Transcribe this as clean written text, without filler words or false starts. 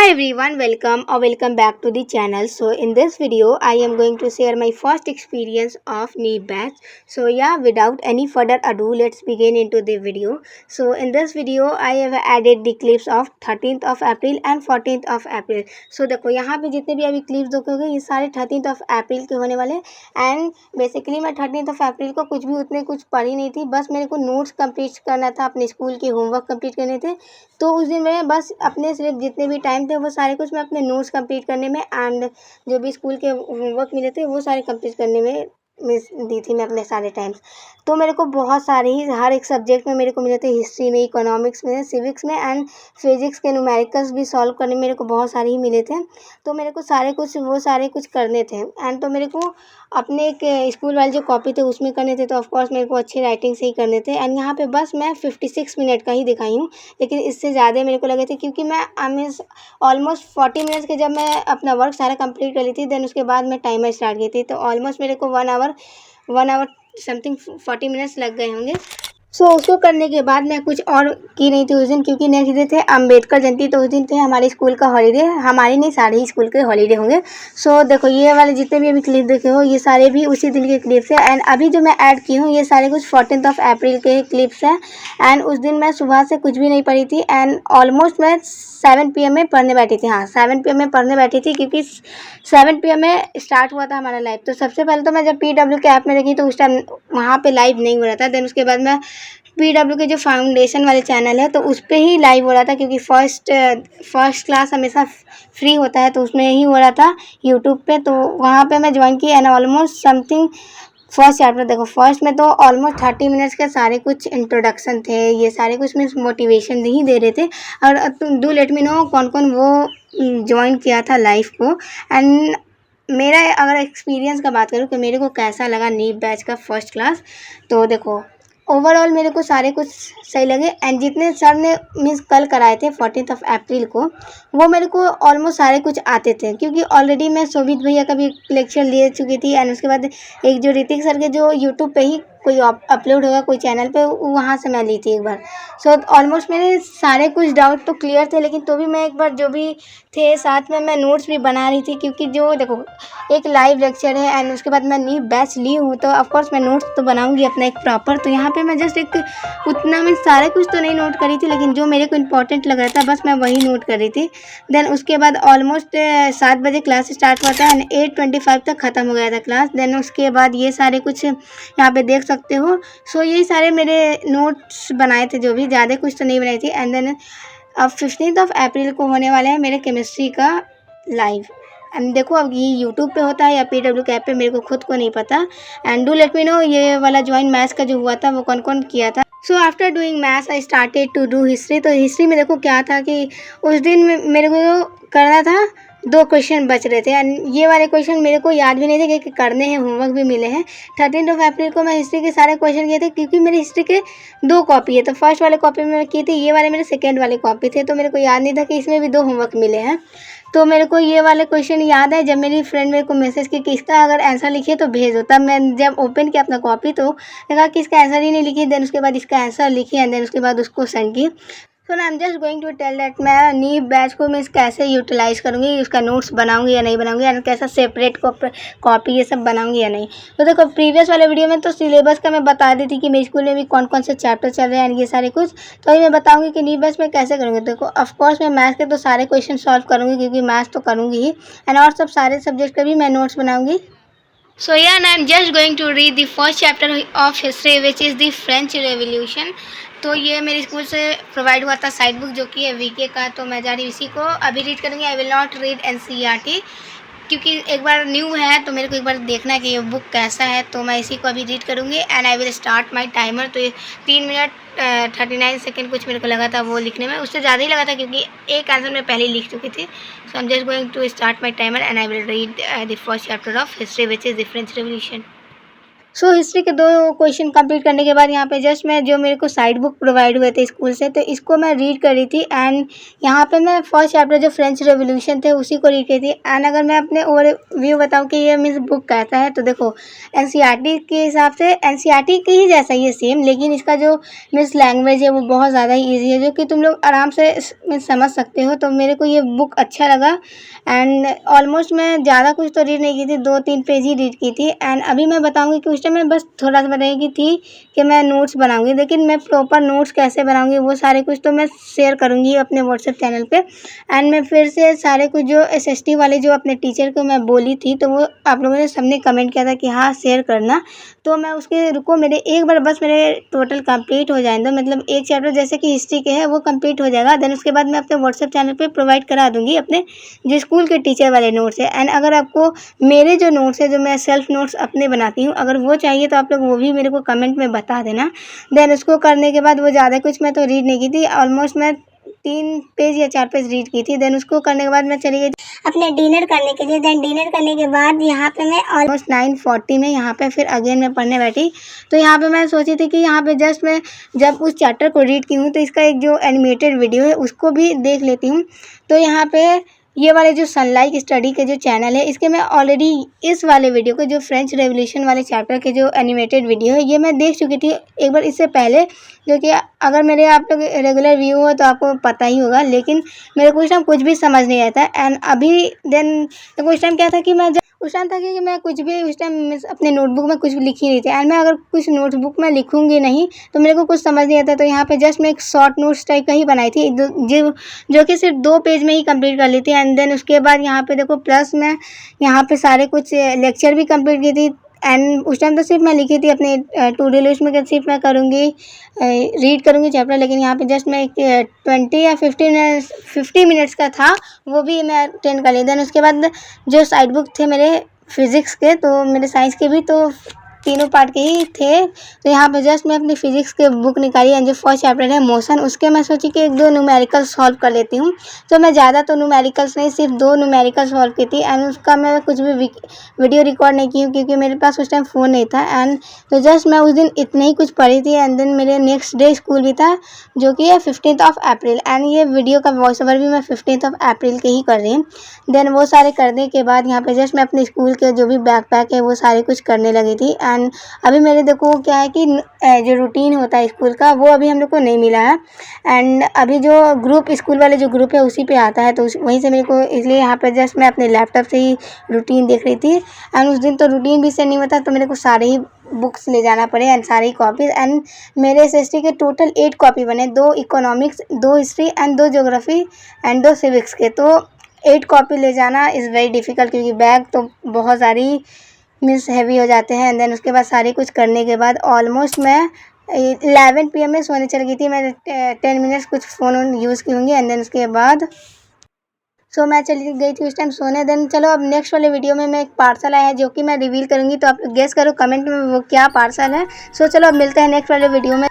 Hi everyone, welcome back to the channel. So in this video I am going to share my first experience of knee batch. So yeah, without any further ado, let's begin into the video. So in this video I have added the clips of 13th of April and 14th of April. So देखो यहाँ पे जितने भी अभी clips देखोगे ये सारे 13th of April के होने वाले. एंड बेसिकली मैं 13th of April को कुछ पढ़ी नहीं थी, बस मेरे को नोट्स कंप्लीट करना था, अपने स्कूल के होमवर्क कंप्लीट करने थे. तो उस दिन मैं बस अपने सिर्फ जितने भी टाइम थे वो सारे कुछ मैं अपने नोट्स कंप्लीट करने में एंड जो भी स्कूल के होमवर्क मिले थे वो सारे कंप्लीट करने में मिस दी थी मैं अपने सारे टाइम्स. तो मेरे को बहुत सारे ही हर एक सब्जेक्ट में मेरे को मिले थे. हिस्ट्री में, इकोनॉमिक्स में, सिविक्स में एंड फिजिक्स के न्यूमेरिकल्स भी सॉल्व करने में मेरे को बहुत सारे ही मिले थे. तो मेरे को सारे कुछ करने थे. एंड तो मेरे को अपने एक स्कूल वाले जो कॉपी थे उसमें करने थे. तो ऑफकोर्स मेरे को अच्छी राइटिंग से ही करने थे. एंड यहाँ पे बस मैं 56 मिनट का ही दिखाई हूँ, लेकिन इससे ज़्यादा मेरे को लगे थे क्योंकि मैं मीन्स ऑलमोस्ट 40 मिनट्स के जब मैं अपना वर्क सारा कंप्लीट कर ली थी, देन उसके बाद मैं टाइमर स्टार्ट की थी. तो ऑलमोस्ट मेरे को वन आवर समथिंग 40 मिनट्स लग गए होंगे. सो उसको करने के बाद मैं कुछ और की नहीं थी उस दिन, क्योंकि नेक्स्ट डे थे अम्बेडकर जयंती. तो उस दिन थे हमारे स्कूल का हॉलीडे, हमारी नहीं सारे ही स्कूल के हॉलीडे होंगे. सो देखो ये वाले जितने भी अभी क्लिप देखे हो ये सारे भी उसी दिन के क्लिप्स हैं. एंड अभी जो मैं ऐड की हूँ ये सारे कुछ 14th of April के क्लिप्स हैं. एंड उस दिन मैं सुबह से कुछ भी नहीं पढ़ी थी एंड ऑलमोस्ट मैं 7 PM में पढ़ने बैठी थी. हाँ, 7 PM में पढ़ने बैठी थी क्योंकि 7 PM में स्टार्ट हुआ था हमारा लाइव. तो सबसे पहले तो मैं जब PW के ऐप में देखी तो उस टाइम वहाँ पे लाइव नहीं हो रहा था. देन उसके बाद मैं PW के जो फाउंडेशन वाले चैनल है तो उस पर ही लाइव हो रहा था, क्योंकि फर्स्ट क्लास हमेशा फ्री होता है तो उसमें ही हो रहा था यूट्यूब पे. तो वहाँ पे मैं ज्वाइन की and almost something first chapter देखो, फर्स्ट में तो ऑलमोस्ट 30 मिनट्स के सारे कुछ इंट्रोडक्शन थे, ये सारे कुछ मीन्स मोटिवेशन ही दे रहे थे. और तुम डू लेट मी नो कौन कौन वो ज्वाइन किया था लाइव को. एंड मेरा अगर एक्सपीरियंस का बात करूँ कि मेरे को कैसा लगा नीट बैच का फर्स्ट क्लास, तो देखो ओवरऑल मेरे को सारे कुछ सही लगे. एंड जितने सर ने मीन्स कल कराए थे 14th of April को, वो मेरे को ऑलमोस्ट सारे कुछ आते थे, क्योंकि ऑलरेडी मैं शोभित भैया का भी लेक्चर ले चुकी थी. एंड उसके बाद एक जो ऋतिक सर के जो यूट्यूब पे ही कोई अपलोड होगा कोई चैनल पे, वहाँ से मैं ली थी एक बार. सो ऑलमोस्ट मेरे सारे कुछ डाउट तो क्लियर थे, लेकिन तो भी मैं एक बार जो भी थे साथ में मैं नोट्स भी बना रही थी, क्योंकि जो देखो एक लाइव लेक्चर है एंड उसके बाद मैं न्यू बैच ली हूँ तो ऑफकोर्स मैं नोट्स तो बनाऊँगी अपना एक प्रॉपर. तो यहाँ पे मैं जस्ट एक उतना मैं सारे कुछ तो नहीं नोट करी थी, लेकिन जो मेरे को इम्पोर्टेंट लग रहा था बस मैं वही नोट कर रही थी. देन उसके बाद ऑलमोस्ट 7 बजे क्लास स्टार्ट हुआ था एंड 8:25 तक ख़त्म हो गया था क्लास. देन उसके बाद ये सारे कुछ यहाँ पे देख सकते हो. सो यही सारे मेरे नोट्स बनाए थे, जो भी ज़्यादा कुछ तो नहीं बनाई थी. एंड देन अब 15th of April को होने वाला है मेरे केमिस्ट्री का लाइव. एंड देखो अब ये यूट्यूब पे होता है या PW के ऐप पे, मेरे को खुद को नहीं पता. And do let me know ये वाला ज्वाइन मैथ्स का जो हुआ था वो कौन कौन किया था. So after doing maths I started to do history. तो हिस्ट्री में देखो क्या था कि उस दिन मेरे को करना था, 2 क्वेश्चन बच रहे थे. एंड ये वाले क्वेश्चन मेरे को याद भी नहीं थे कि करने हैं, होमवर्क भी मिले हैं. 13th of April को मैं हिस्ट्री के सारे क्वेश्चन किए थे, क्योंकि मेरी हिस्ट्री के 2 कॉपी है. तो फर्स्ट वाले कॉपी में की थी, ये वाले मेरे सेकेंड वाले कॉपी थे. तो मेरे को याद नहीं था कि इसमें भी 2 होमवर्क मिले हैं. तो मेरे को ये वाले क्वेश्चन याद है, जब मेरी फ्रेंड मेरे को मैसेज की कि इसका अगर आंसर लिखिए तो भेज दो. तब मैं जब ओपन किया अपना कॉपी तो देखा कि इसका आंसर ही नहीं लिखी. देन उसके बाद इसका आंसर लिखी एंड देन उसके बाद उसको सेंड की. So I am just going to tell that मैं नी बैच को मैं कैसे यूटिलाइज़ करूँगी, उसका नोट्स बनाऊँगी या नहीं बनाऊँगी, एंड कैसा सेपरेट कॉपी ये सब बनाऊँगी या नहीं. तो देखो प्रीवियस वाले वीडियो में तो सिलेबस का मैं बता दी थी कि मेरे स्कूल में भी कौन कौन से चैप्टर चल रहे हैं एंड ये सारे कुछ. तो अभी मैं बताऊँगी कि नी बैच में कैसे करूँगी. देखो ऑफकोर्स मैं मैथ्स के तो सारे क्वेश्चन सॉल्व करूँगी, क्योंकि मैथ्स तो करूँगी ही. एंड और सब सारे सब्जेक्ट के भी मैं नोट्स बनाऊँगी. So yeah, and I'm just going to read the first chapter of history, which is the French Revolution. तो ये मेरे स्कूल से प्रोवाइड हुआ था साइड बुक, जो कि है VK का. तो मैं जा रही हूँ इसी को अभी रीड करूँगी. I will not read NCERT, क्योंकि एक बार न्यू है तो मेरे को एक बार देखना है कि ये बुक कैसा है. तो मैं इसी को अभी रीड करूँगी and I will start my timer. तो ये 3 मिनट 39 सेकेंड कुछ मेरे को लगा था वो लिखने में, उससे ज़्यादा ही लगा था क्योंकि एक आंसर मैं पहले ही लिख चुकी थी. So I am just going to start my timer and I will read the first chapter of history, which is the French revolution. So history के 2 क्वेश्चन कंप्लीट करने के बाद यहाँ पे जस्ट मैं जो मेरे को साइड बुक प्रोवाइड हुए थे स्कूल से, तो इसको मैं रीड कर रही थी। एंड यहाँ पे मैं फर्स्ट चैप्टर जो फ्रेंच रेवोल्यूशन थे उसी को रीड की थी। एंड अगर मैं अपने ओवरव्यू बताऊँ कि ये मीन्स बुक कैसा है, तो देखो एनसीईआरटी के हिसाब से एनसीईआरटी के ही जैसा ही है सेम, लेकिन इसका जो मीन्स लैंग्वेज है वो बहुत ज़्यादा ही ईजी है, जो कि तुम लोग आराम से मीन्स समझ सकते हो। तो मेरे को ये बुक अच्छा लगा। एंड ऑलमोस्ट मैं ज़्यादा कुछ तो रीड नहीं की थी, 2-3 पेज ही रीड की थी। एंड अभी मैं बताऊंगी कि उस टाइम मैं बस थोड़ा सा बताऊंगी थी कि मैं नोट्स बनाऊंगी, लेकिन मैं प्रॉपर नोट्स कैसे बनाऊंगी वो सारे कुछ तो मैं शेयर करूंगी अपने व्हाट्सएप चैनल पे। एंड मैं फिर से सारे कुछ जो एसएसटी वाले जो अपने टीचर को मैं बोली थी, तो वो आप लोगों ने सबने कमेंट किया था कि हाँ शेयर करना। तो मैं उसके रुको, मेरे एक बार बस मेरे टोटल कंप्लीट हो जाएंगे, मतलब एक चैप्टर जैसे कि हिस्ट्री के है वो कंप्लीट हो जाएगा। देन उसके बाद मैं अपने व्हाट्सएप चैनल पे प्रोवाइड करा दूंगी अपने जो स्कूल के टीचर वाले नोट्स है। एंड अगर आपको मेरे जो नोट्स है, जो मैं सेल्फ नोट्स अपने बनाती हूँ, अगर वो चाहिए तो आप लोग वो भी मेरे को कमेंट में बता देना। देन उसको करने के बाद वो ज़्यादा कुछ मैं तो रीड नहीं की थी, ऑलमोस्ट मैं 3 पेज या 4 पेज रीड की थी। देन उसको करने के बाद मैं चली गई अपने डिनर करने के लिए। देन डिनर करने के बाद यहाँ पे मैं ऑलमोस्ट 9:40 में यहाँ पे फिर अगेन मैं पढ़ने बैठी। तो यहाँ पे मैं सोची थी कि यहाँ पे जस्ट मैं जब उस चैप्टर को रीड की हूँ तो इसका एक जो एनिमेटेड वीडियो है उसको भी देख लेती हूँ। तो यहाँ पे ये वाले जो सनलाइट स्टडी के जो चैनल है, इसके मैं ऑलरेडी इस वाले वीडियो को जो फ्रेंच रेवोल्यूशन वाले चैप्टर के जो एनिमेटेड वीडियो है ये मैं देख चुकी थी एक बार इससे पहले, जो कि अगर मेरे आप लोग रेगुलर व्यू हो तो आपको पता ही होगा। लेकिन मेरे को उस टाइम कुछ भी समझ नहीं आया था। एंड अभी देन उस टाइम क्या था कि मैं उस टाइम था कि मैं कुछ भी उस टाइम अपने नोटबुक में कुछ भी लिखी नहीं थी। एंड मैं अगर कुछ नोटबुक में लिखूंगी नहीं तो मेरे को कुछ समझ नहीं आता। तो यहाँ पे जस्ट मैं एक शॉर्ट नोट्स टाइप का ही बनाई थी जो कि सिर्फ 2 पेज में ही कंप्लीट कर ली थी। एंड देन उसके बाद यहाँ पे देखो प्लस मैं यहाँ पे सारे कुछ लेक्चर भी कंप्लीट की थी। एंड उस टाइम तो सिर्फ मैं लिखी थी अपने टू डू लिस्ट में कि सिर्फ मैं करूँगी रीड करूँगी चैप्टर, लेकिन यहाँ पे जस्ट मैं एक 20 या 50 मिनट्स का था वो भी मैं अटेंड कर ली। देन उसके बाद जो साइड बुक थे मेरे फिज़िक्स के, तो मेरे साइंस के भी तो तीनों पार्ट के ही थे। तो यहाँ पे जस्ट मैं अपनी फिजिक्स के बुक निकाली एंड जो फर्स्ट चैप्टर है मोशन, उसके मैं सोची कि 1-2 न्यूमेरिकल सॉल्व कर लेती हूँ। तो मैं ज़्यादा तो न्यूमेरिकल्स नहीं, सिर्फ 2 न्यूमेरिकल सॉल्व की थी। एंड उसका मैं कुछ भी वीडियो रिकॉर्ड नहीं की हूँ क्योंकि मेरे पास उस टाइम फ़ोन नहीं था। एंड तो जस्ट मैं उस दिन इतने ही कुछ पढ़ी थी। एंड देन मेरे नेक्स्ट डे स्कूल भी था जो कि है 15 अप्रैल। एंड ये वीडियो का वॉइस ओवर भी मैं 15 अप्रैल के ही कर रही हूँ। देन वो सारे करने के बाद यहाँ पे जस्ट मैं अपने स्कूल के जो भी बैकपैक है वो सारे कुछ करने लगी थी। एंड अभी मेरे देखो क्या है कि जो रूटीन होता है स्कूल का वो अभी हम लोग को नहीं मिला है। एंड अभी जो ग्रुप स्कूल वाले जो ग्रुप है उसी पे आता है, तो वहीं से मेरे को, इसलिए यहाँ पे जस्ट मैं अपने लैपटॉप से ही रूटीन देख रही थी। एंड उस दिन तो रूटीन भी से नहीं होता, तो मेरे को सारे ही बुक्स ले जाना पड़े एंड सारी कॉपीज। एंड मेरे एसएसटी के टोटल 8 कॉपी बने, 2 economics, 2 history and 2 geography and 2 civics के। तो 8 कॉपी ले जाना इज़ वेरी डिफ़िकल्ट क्योंकि बैग तो बहुत सारी मीन्स हैवी हो जाते हैं। एंड देन उसके बाद सारे कुछ करने के बाद ऑलमोस्ट मैं 11 PM में सोने चल गई थी। मैं 10 मिनट्स कुछ फ़ोन यूज़ की होंगी। एंड देन उसके बाद मैं चली गई थी उस टाइम सोने। देन चलो अब नेक्स्ट वाले वीडियो में मैं एक पार्सल आया है जो कि मैं रिवील करूँगी, तो आप गेस करो कमेंट में वो क्या पार्सल है। चलो अब मिलते हैं नेक्स्ट वाले वीडियो में।